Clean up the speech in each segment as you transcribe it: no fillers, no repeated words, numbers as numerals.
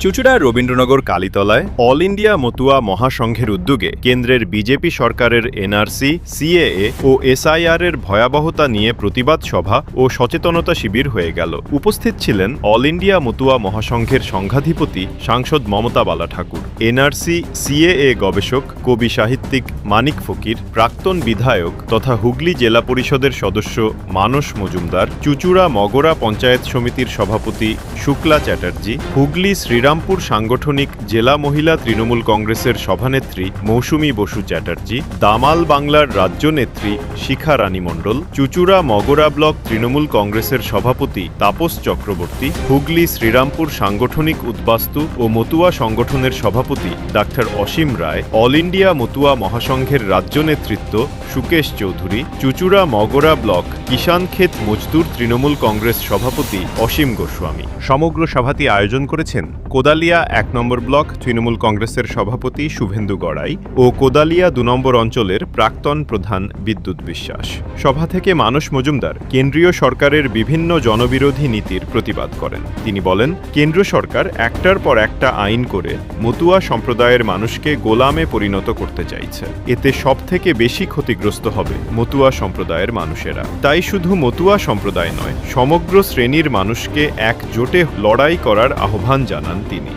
চুঁচুড়ার Rabindranagar কালীতলায় all India Matua মহাসংঘের উদ্যোগে কেন্দ্রের BJP সরকারের এনআরসি, সিএএ ও এসআইআর এর ভয়াবহতা নিয়ে প্রতিবাদ সভা ও সচেতনতা শিবির হয়ে গেল। উপস্থিত ছিলেন অল ইন্ডিয়া মতুয়া মহাসংঘের সংঘাধিপতি সাংসদ মমতা বালা ঠাকুর, এনআরসি, সিএএ গবেষক, কবি সাহিত্যিক মানিক ফকির, প্রাক্তন বিধায়ক তথা হুগলি জেলা পরিষদের সদস্য মানস মজুমদার, চুঁচুড়া মগরা পঞ্চায়েত সমিতির সভাপতি শুক্লা চ্যাটার্জি, হুগলি শ্রীরামপুর সাংগঠনিক জেলা মহিলা তৃণমূল কংগ্রেসের সভানেত্রী মৌসুমী বসু চ্যাটার্জি, দামাল বাংলার রাজ্য নেত্রী শিখা রানী মণ্ডল, চুঁচুড়া মগরা ব্লক তৃণমূল কংগ্রেসের সভাপতি তাপস চক্রবর্তী, হুগলি শ্রীরামপুর সাংগঠনিক উদ্বাস্তু ও মতুয়া সংগঠনের সভাপতি ডাক্তার অসীম রায়, অল ইন্ডিয়া মতুয়া মহাসংঘের রাজ্য নেতৃত্ব সুকেশ চৌধুরী, চুঁচুড়া মগরা ব্লক কিষাণ ক্ষেত মজদুর তৃণমূল কংগ্রেস সভাপতি অসীম গোস্বামী। সমগ্র সভাটি আয়োজন করেছেন কোদালিয়া ১ নম্বর ব্লক তৃণমূল কংগ্রেসের সভাপতি শুভেন্দু গড়াই ও কোদালিয়া ২ নম্বর অঞ্চলের প্রাক্তন প্রধান বিদ্যুৎ বিশ্বাস। সভা থেকে মানস মজুমদার কেন্দ্রীয় সরকারের বিভিন্ন জনবিরোধী নীতির প্রতিবাদ করেন। তিনি বলেন, কেন্দ্র সরকার একটার পর একটা আইন করে মতুয়া সম্প্রদায়ের মানুষকে গোলামে পরিণত করতে চাইছে। এতে সবথেকে বেশি ক্ষতিগ্রস্ত হবে মতুয়া সম্প্রদায়ের মানুষেরা। তাই শুধু মতুয়া সম্প্রদায় নয়, সমগ্র শ্রেণীর মানুষকে একজোটে লড়াই করার আহ্বান জানান তিনি।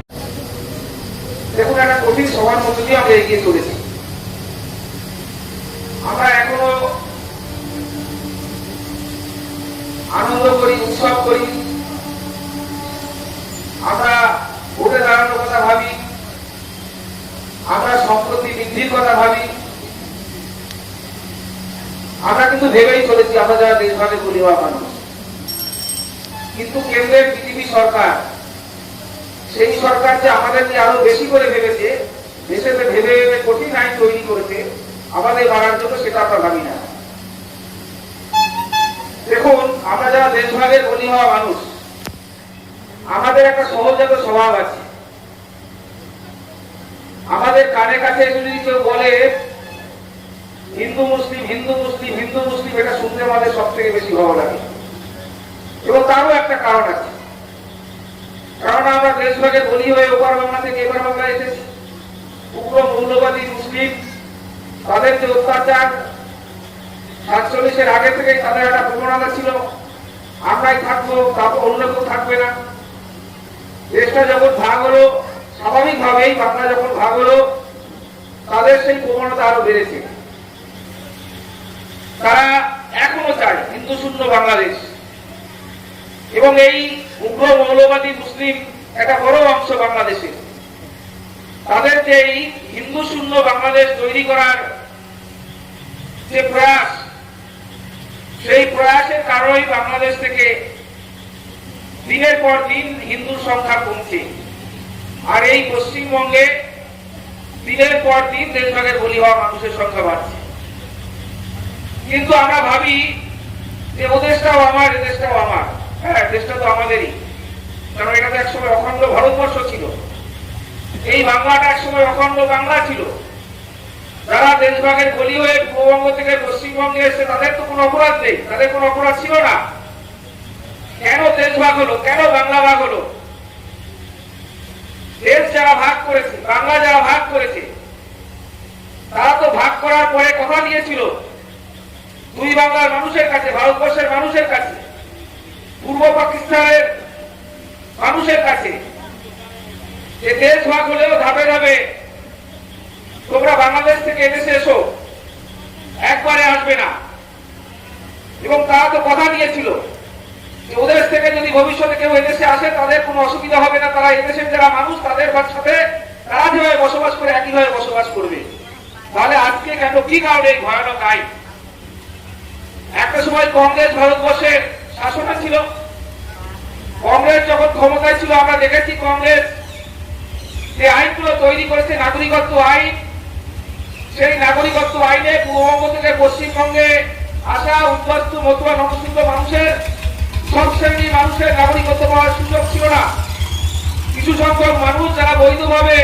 দেখুন, একটা কঠিন সবার মধ্যে দিয়ে আমরা এগিয়ে চলেছি। আমরা এখনো আনন্দ করি, উৎসব করি, আমরা ভোটে দাঁড়ানোর কথা ভাবি, আমরা সম্প্রতি বৃদ্ধির কথা ভাবি, আমরা কিন্তু ভেবেই চলেছি আমরা যারা দেশভাগে বলি হওয়া মানুষ। কিন্তু কেন্দ্রের বিজেপি সরকার, সেই সরকার যে আমাদের নিয়ে আরো বেশি করে ভেবেছে, দেশে ভেবে ভেবে কঠিন আইন তৈরি করেছে আমাদের বাড়ার জন্য, সেটা আমরা ভাবি না। দেখুন, আমরা যারা দেশভাগের বলি হওয়া মানুষ, আমাদের একটা সহজাত স্বভাব আছে। আমাদের কানে কাছে যদি কেউ বলে হিন্দু মুসলিম হিন্দু মুসলিম হিন্দু মুসলিম, এটা শুনতে আমাদের সব থেকে বেশি ভালো লাগে। এবং তারও একটা কারণ আছে, কারণ আমরা দেশভাগের বলি হয়ে ওপার বাংলা থেকে এবার বাংলায় এসেছি। উগ্র মৌলবাদী মুসলিম, তাদের যে অত্যাচার ৪৭-এর আগে থেকেই তাদের একটা প্রবণতা ছিল, আমরাই থাকবো, তারপর অন্য কেউ থাকবে না। দেশটা যখন ভাগ হলো, স্বাভাবিকভাবেই বাংলা যখন ভাগ হলো, তাদের সেই প্রবণতা আরো বেড়েছে। তারা এখনো চায় হিন্দু শূন্য বাংলাদেশ। এবং এই উগ্র মৌলবাদী মুসলিম একটা বড় অংশ বাংলাদেশে, তাদের যে এই হিন্দু শূন্য বাংলাদেশ তৈরি করার যে প্রয়াস, সেই প্রয়াসের কারণেই বাংলাদেশ থেকে দিনের পর দিন হিন্দুর সংখ্যা কমছে। আর এই পশ্চিমবঙ্গে দিনের পর দিন দেশভাগের বলি হওয়া মানুষের সংখ্যা বাড়ছে। কিন্তু আমরা ভাবি যে ও দেশটাও আমার, এ দেশটাও আমার। হ্যাঁ, দেশটা তো আমাদেরই, কারণ এটা তো একসময় অখণ্ড ভারতবর্ষ ছিল। এই বাংলাটা একসময় অখণ্ড বাংলা ছিল। যারা দেশভাগের বলি হয়ে পূর্ববঙ্গ থেকে পশ্চিমবঙ্গে এসে, তাদের তো কোনো অপরাধ নেই, তাদের কোনো অপরাধ ছিল না। কেন দেশভাগ হলো, কেন বাংলা ভাগ হলো? দেশ যারা ভাগ করেছে, বাংলা যারা ভাগ করেছে, তারা তো ভাগ করার পরে কথা দিয়েছিল দুই বাংলার মানুষের কাছে, ভারতবর্ষের মানুষের কাছে, পূর্ব পাকিস্তানের মানুষের কাছে, যে দেশ ভাগ হলেও ধাপে ধাপে তোমরা বাংলাদেশ থেকে এদেশে এসো, একবারে আসবে না। এবং তারা তো কথা দিয়েছিল যে ওদের থেকে যদি ভবিষ্যতে কেউ এদেশে আসে, তাদের কোনো অসুবিধা হবে না, তারা এদেশের যারা মানুষ তাদের সাথে তারা যেভাবে বসবাস করে একইভাবে বসবাস করবে। তাহলে আজকে কেন, কি কারণে এই ভয়ানক আইন? একটা সময় কংগ্রেস ভারতবর্ষের শাসনে ছিল। কংগ্রেস যখন ক্ষমতায় ছিল, আমরা দেখেছি কংগ্রেস যে আইনগুলো তৈরি করেছে, নাগরিকত্ব আইন, সেই নাগরিকত্ব আইনে পূর্ববঙ্গ থেকে পশ্চিমবঙ্গে আসা উদ্বাস্তু মতুয়া নমশিল্প মানুষের, সব শ্রেণীর মানুষের নাগরিকত্ব পাওয়ার সুযোগ ছিল না। কিছু সংখ্যক মানুষ যারা বৈধভাবে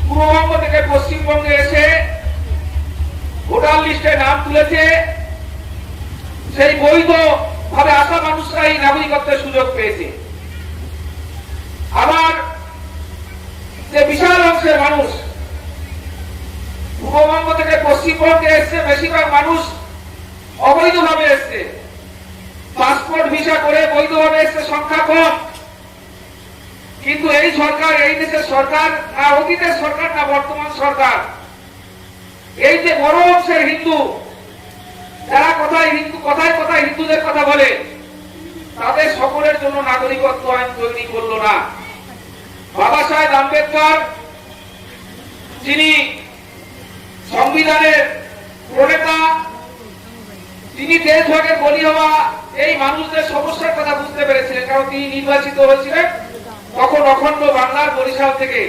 পূর্ববঙ্গ থেকে পশ্চিমবঙ্গে এসে ভোটার লিস্টে নাম তুলেছে, সেই বৈধ ভাবে আসা মানুষরাই নাগরিকত্বের সুযোগ পেয়েছে। আবার পশ্চিমবঙ্গে এসছে বেশিরভাগ মানুষ অবৈধভাবে এসছে, পাসপোর্ট ভিসা করে বৈধভাবে এসছে সংখ্যা কম। কিন্তু এই সরকার, এই দেশের সরকার, না অতীতের সরকার না বর্তমান সরকার, এই যে বড় অংশের হিন্দু যারা কথায় হিন্দুদের কথা বলে, তাদের সকলের জন্য নাগরিকত্ব আইন তৈরি করলো না। বাবা সাহেব আম্বেদকর, যিনি সংবিধানের প্রণেতা, তিনি দেশভাগের বলি হওয়া এই মানুষদের সমস্যার কথা বুঝতে পেরেছিলেন, কারণ তিনি নির্বাচিত হয়েছিলেন তখন অখণ্ড বাংলার বরিশাল থেকে।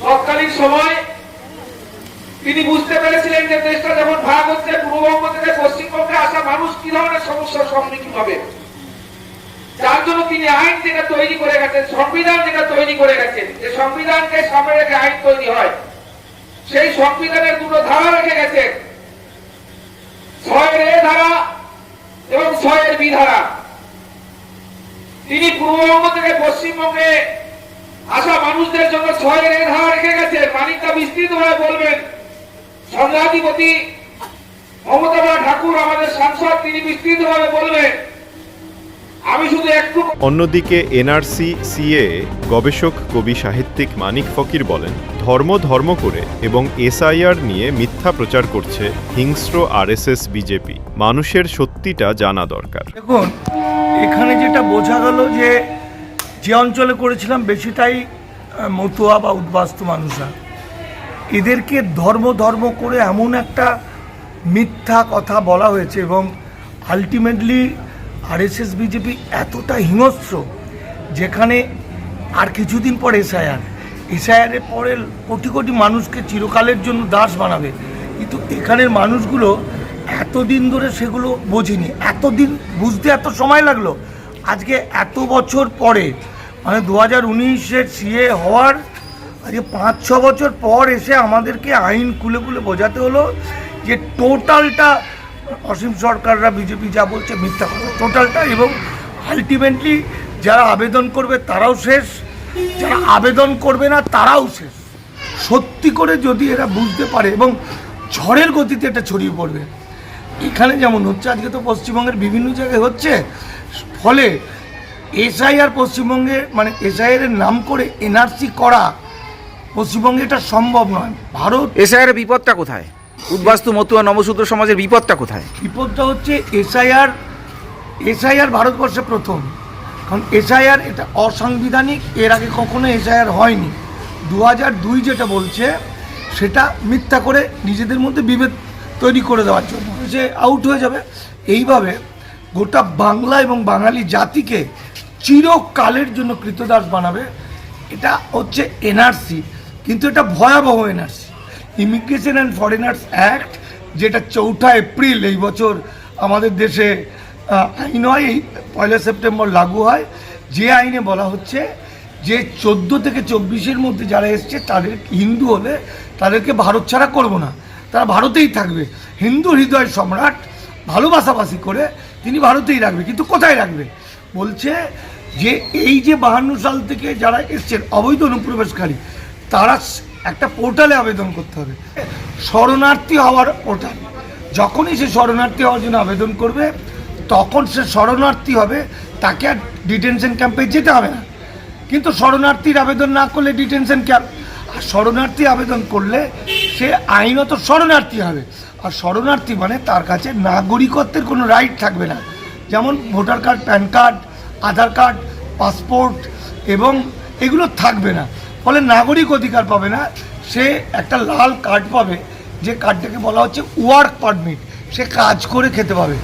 তৎকালীন সময় তিনি বুঝতে পেরেছিলেন যে দেশটা যখন ভাগ হচ্ছে, পূর্ববঙ্গ থেকে পশ্চিমবঙ্গে আসা মানুষ কি ধরনের সমস্যার সম্মুখীন হবে, যার জন্য তিনি আইন যেটা তৈরি করে গেছেন, সংবিধান যেটা তৈরি করে গেছেন, যে সংবিধানকে সামনে রেখে আইন তৈরি হয়, সেই সংবিধানের দুটো ধারা রেখে গেছেন, 6 এর ধারা এবং 6 এর বি ধারা। তিনি পূর্ববঙ্গ থেকে পশ্চিমবঙ্গে আসা মানুষদের জন্য 6 এর ধারা রেখে গেছেন। মানিকদা বিস্তৃতভাবে বলবেন, সংঘাধিপতি মমতা ঠাকুর আমাদের সাংসদ, তিনি বিস্তৃতভাবে বলবেন। আমি শুধু একটু। অন্যদিকে এনআরসি সিএ গবেষক কবি সাহিত্যিক মানিক ফকির বলেন, ধর্ম করে এবং এসআইআর নিয়ে মিথ্যা প্রচার করছে হিংস্র আরএসএস বিজেপি। মানুষের সত্যিটা জানা দরকার। দেখুন, এখানে যেটা বোঝা গেল যে অঞ্চলে করেছিলাম বেশিটাই মতুয়া বা উদ্বাস্তু মানুষরা, এদেরকে ধর্ম করে এমন একটা মিথ্যা কথা বলা হয়েছে এবং আলটিমেটলি আরএসএস বিজেপি এতটা হিংস্র, যেখানে আর কিছুদিন পর এসআইআরের পরে কোটি মানুষকে চিরকালের জন্য দাস বানাবে। কিন্তু এখানের মানুষগুলো এতদিন ধরে সেগুলো বোঝেনি, এতদিন বুঝতে এত সময় লাগলো। আজকে এত বছর পরে, মানে 2019-এর সিএ হওয়ার আজকে 5-6 বছর পর এসে আমাদেরকে আইন খুলে বোঝাতে হলো যে টোটালটা অসীম সরকাররা, বিজেপি যা বলছে মিথ্যা কথা, টোটালটা। এবং আলটিমেটলি যারা আবেদন করবে তারাও শেষ, যারা আবেদন করবে না তারাও শেষ। সত্যি করে যদি এরা বুঝতে পারে এবং ঝড়ের গতিতে এটা ছড়িয়ে পড়বে। এখানে যেমন হচ্ছে, আজকে তো পশ্চিমবঙ্গের বিভিন্ন জায়গায় হচ্ছে, ফলে এসআইআর পশ্চিমবঙ্গে, মানে এসআইআর নাম করে এনআরসি করা পশ্চিমবঙ্গে এটা সম্ভব নয়। ভারত এসআইআর এর বিপদটা কোথায়? উদ্বাস্তু মতুয়া নবশূদ্র সমাজের বিপদটা কোথায়? বিপদটা হচ্ছে এসআইআর ভারতবর্ষে প্রথম, কারণ এসআইআর এটা অসাংবিধানিক, এর আগে কখনো এসআইআর হয়নি। 2002 যেটা বলছে সেটা মিথ্যা করে নিজেদের মধ্যে বিভেদ তৈরি করে দেওয়ার জন্য সে আউট হয়ে যাবে। এইভাবে গোটা বাংলা এবং বাঙালি জাতিকে চিরকালের জন্য কৃতদাস বানাবে। এটা হচ্ছে এনআরসি, কিন্তু এটা ভয়াবহ NRC, immigration and foreigners act, যেটা 4 এপ্রিল এই বছর আমাদের দেশে আইন হয়, এই 1 সেপ্টেম্বর লাগু হয়। যে আইনে বলা হচ্ছে যে 14 থেকে 24-এর মধ্যে যারা এসছে তাদের হিন্দু হলে তাদেরকে ভারত ছাড়া করবো না, তারা ভারতেই থাকবে। হিন্দু হৃদয় সম্রাট ভালোবাসাবাসি করে তিনি ভারতেই রাখবে, কিন্তু কোথায় রাখবে? বলছে যে এই যে 52 সাল থেকে যারা এসছেন অবৈধ অনুপ্রবেশকারী, তারা একটা পোর্টালে আবেদন করতে হবে, শরণার্থী হওয়ার পোর্টাল। যখনই সে শরণার্থী হওয়ার জন্য আবেদন করবে তখন সে শরণার্থী হবে, তাকে আর ডিটেনশন ক্যাম্পে যেতে হবে না। কিন্তু শরণার্থীর আবেদন না করলে ডিটেনশন ক্যাম্প, আর শরণার্থী আবেদন করলে সে আইনত শরণার্থী হবে। আর শরণার্থী মানে তার কাছে নাগরিকত্বের কোনো রাইট থাকবে না, যেমন ভোটার কার্ড, প্যান কার্ড, আধার কার্ড, পাসপোর্ট এবং এগুলো থাকবে না। ফলে নাগরিক অধিকার পাবে না, সে একটা লাল কার্ড পাবে, যে কার্ডটাকে বলা হচ্ছে ওয়ার্ক পারমিট, সে কাজ করে খেতে পাবে।